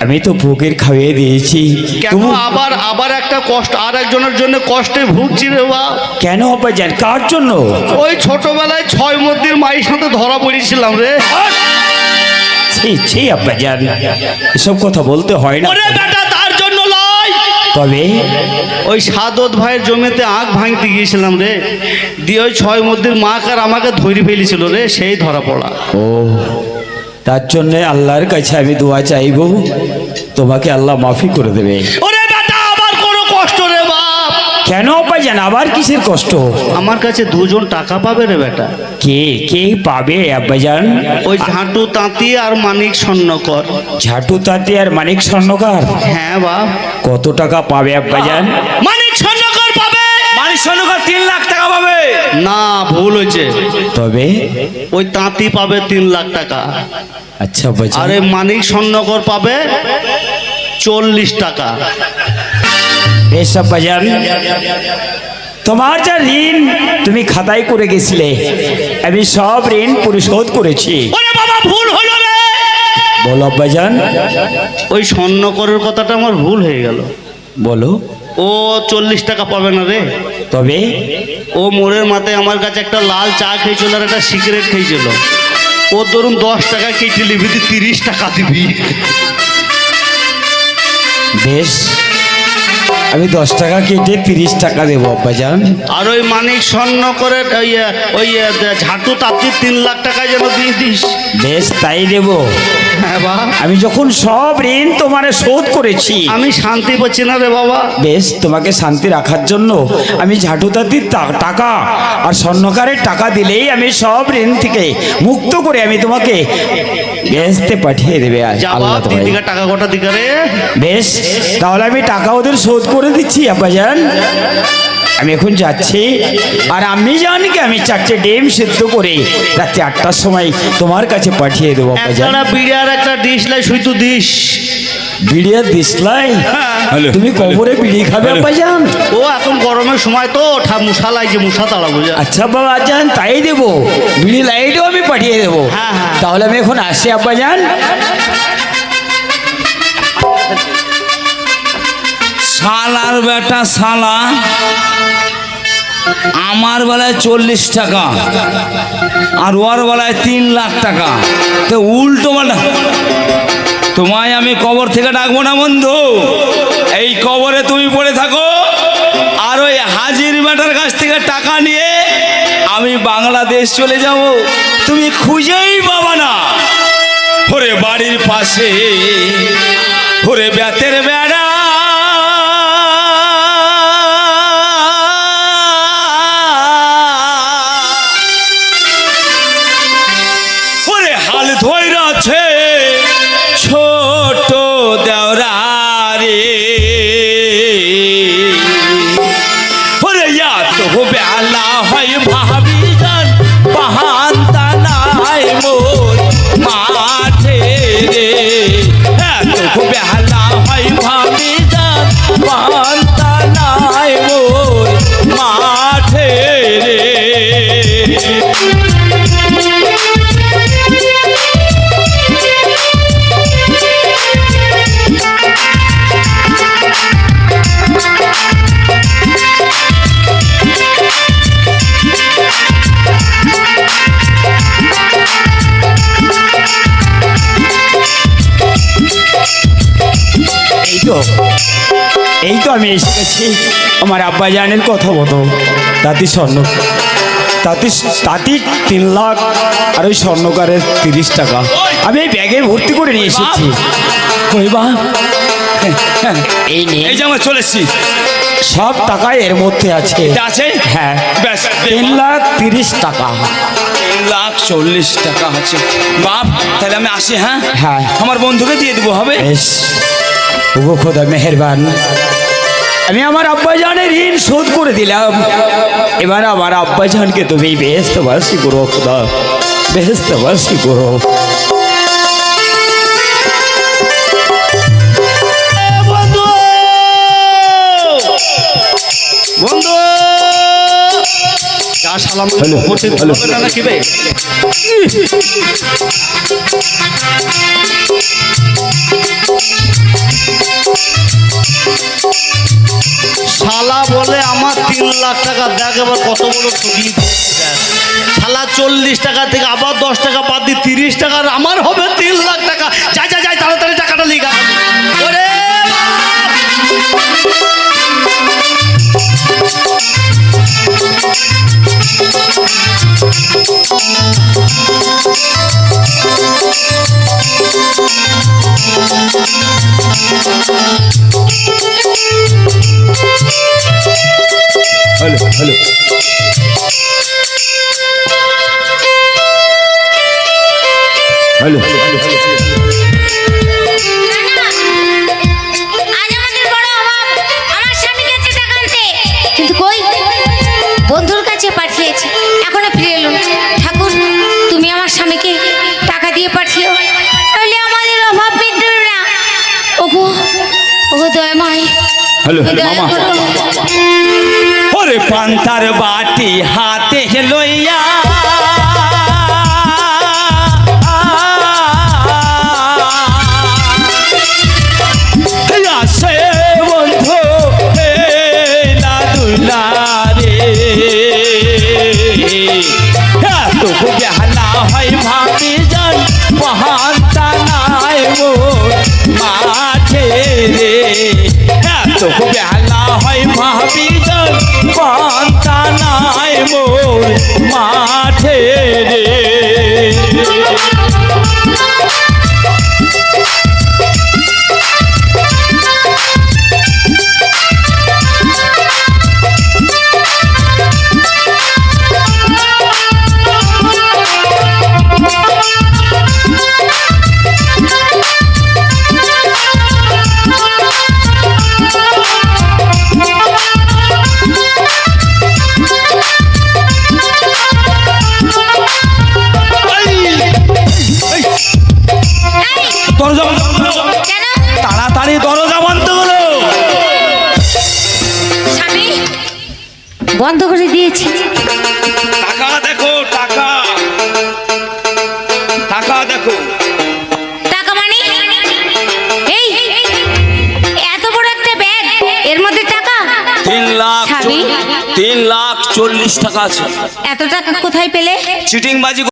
আমি তো ভোগের খাইয়ে দিয়েছি। কেন আবার আবার একটা কষ্ট, আর একজনের জন্য কষ্টে ভুগছি রে বাপ। কেন আব্বাজান, কার জন্য? ওই ছোটবেলায় 6 মধ্যের মায়ের সাথে ধরা পড়েছিলাম রে। ছি ছি আব্বাজান, এসব কথা বলতে হয় না। ওরে বেটা, তার জন্য লয়। তবে ওই সাদত ভাইয়ের জমিতে আখ ভাঙতে গিয়েছিলাম রে, দিয়ে ওই 6 মধ্যের মা আর আমাকে ধরে ফেলেছিল রে, সেই ধরা পড়া। ও, তার জন্য আল্লাহর কাছে আমি দোয়া চাইব, তোমাকে আল্লাহ মাফি করে দেবে। ওরে বেটা, আবার কোনো কষ্ট রে বাপ। কেন আব্বাজান, আবার কিসের কষ্ট? আমার কাছে 2 জন টাকা পাবে রে বেটা। কে কে পাবে আব্বাজান? ওই ঝাঁটু তাঁতি আর মানিক স্বর্ণকর। ঝাটু তাঁতি আর মানিক স্বর্ণকার? হ্যাঁ বাপ। কত টাকা পাবে আব্বাজান? মানিক স্বর্ণকর পাবে। মানিক স্বর্ণকার 3 লাখ টাকা পাবে। না, ভুল হয়েছে। তবে ওই তাঁতি পাবে 3 লাখ টাকা, আচ্ছা আব্বাজান। আর এই মানিক স্বর্ণকর পাবে 40 টাকা। বেশ আব্বাজান, তোমার যা ঋণ তুমি খাতায় করে গেছিলে, আমি সব ঋণ পরিশোধ করেছি। ওরে বাবা, ভুল হলো রে। বলো আব্বাজান। ওই স্বর্ণকরের কথাটা আমার ভুল হয়ে গেল। বলো। ও 40 টাকা পাবে না রে। তবে ও মোড়ের মাথায় আমার কাছে একটা লাল চা খেয়েছিল আর একটা সিগারেট খেয়েছিল। ও ধরুন 10 টাকা কেটে নিবি, 30 টাকা দিবি। বেশ, আমি 10 টাকা কেটে 30 টাকা দেবো আব্বাজান। আর ওই মানিক স্বর্ণকরের ওই ঝাঁটু তাঁতি 3 লাখ টাকা যেন দিয়ে দিস। বেশ, তাই দেব। হ্যাঁ বাবা, আমি যখন সব ঋণ তোমারে শোধ করেছি, আমি শান্তি পাচ্ছি না রে বাবা। বেশ, তোমাকে শান্তি রাখার জন্য আমি ঝাঁটুতাতির টাকা আর স্বর্ণকারের টাকা দিলেই আমি সব ঋণ থেকে মুক্ত করে আমি তোমাকে বেহেশতে পাঠিয়ে দেবে আল্লাহ যাবা তোমায়। দিদিকা টাকা কটা দিকা রে। বেশ, তাহলে আমি টাকা ওদের শোধ করে দিচ্ছি আব্বাজান। আমি এখন যাচ্ছি, আর আমি জানি কি আমি 4টে ডিম সিদ্ধ করে রাত্রি 8টার সময় তোমার কাছে পাঠিয়ে দেবো আব্বাজান। একটা বিড়ি আর একটা ডিশ লাই, শুধু দিস। বিড়িয়া দিসলাই? হ্যালো। তুমি কবরে বিড়ি খাবে আব্বাজান? ও এখন গরমের সময় তো মশা লাগছে, মশা তাড়া বুঝা। আচ্ছা বাবা জান, তাই দেবো। বিড়ি লাইটও আমি পাঠিয়ে দেবো। হ্যাঁ, হ্যাঁ। তাহলে আমি এখন আসি আব্বাজান। শালার বেটা শালা, আমার বেলায় 40 টাকা আর ওর বেলায় 3 লাখ টাকা, তো উল্টো বেলা। তোমায় আমি কবর থেকে ডাকবো না বন্ধু, এই কবরে তুমি পড়ে থাকো, আর ওই হাজির বেটার কাছ থেকে টাকা নিয়ে আমি বাংলাদেশ চলে যাব, তুমি খুঁজেই পাবা না। ওরে বাড়ির পাশে ওরে বেতের বেড়া, ওরে হাল ধইরাছে ছোট দেওরা রে, ওরে এত বেলা হয় ভাবি যান পাহান্তা নাই মোর মাঠে রে, এত বেলা হয় ভাবি যান পাহান্তা নাই মোর মাঠে রে। এই তো আমি এসে গেছি আমার আব্বাজানের কথা মতো। তাঁতি তাঁতি 3 লাখ আর ওই স্বর্ণকারের 30 টাকা আমি এই ব্যাগে ভর্তি করে নিয়ে এসেছি। কই বা? এই নিয়ে এই যে আমরা চলে এসছি, সব টাকা এর মধ্যে আছে। আছে? হ্যাঁ, ব্যাস 3,30,000 টাকা। 3,40,000 টাকা আছে বাপ। তাহলে আমি আসি। হ্যাঁ হ্যাঁ, আমার বন্ধুকে দিয়ে দেবো, হবে? বেশ, ওগো খোদা মেহেরবান, আমি আমার আব্বাজানের ঋণ শোধ করে দিলাম। এবার আমার আব্বাজানকে তুমি বেহেশতবাসী করো খোদা, বেহেশতবাসী করো। বন্ধু, বন্ধু, যা সালাম করতে হবে না নাকি বে? বলে আমার 3 লাখ টাকা, দেখ এবার কত বড় ঠকিয়ে দিয়েছি দেখ। শালা 40 টাকা থেকে আবার 10 টাকা বাদ দিয়ে 30 টাকা, আর আমার হবে 3 লাখ টাকা। যাই যাই যাই, তাড়াতাড়ি টাকাটা লিখা। ওরে হ্যালো হ্যালো হ্যালো আজ আমাদের বড় অভাব, আমার স্বামী গেছে টাকা আনতে, কিন্তু কই বন্ধুর কাছে পাঠিয়েছে, এখনো ফিরে এলো না। ঠাকুর তুমি আমার স্বামীকে টাকা দিয়ে পাঠিও, তাহলে আমাদের অভাব মিটবে না। ওগো ওগো দয়াময়, হ্যালো তুমি দয়া মামা করো। ওরে পান্তার বাটি হাতে লইয়া আসে বন্ধু হে না দুলা রে, তবু বেহালা হয় ভাবি যান মহান্তা নাই মোর মাঠে রে, তবু বেহালা হয় ভাবি যান মহান্তা নাই মোর মাঠে রে। দরজা কেন তাড়াতাড়ি দরজা বন্ধ করো। স্বামী বন্ধ করে দিয়েছি? টাকা দেখো, টাকা টাকা দেখো। টাকা মানে এই এত বড় একটা ব্যাগ, এর মধ্যে টাকা? 3 লাখ 40 টাকা আছে। এত টাকা কোথায় পেলে? চিটিংবাজি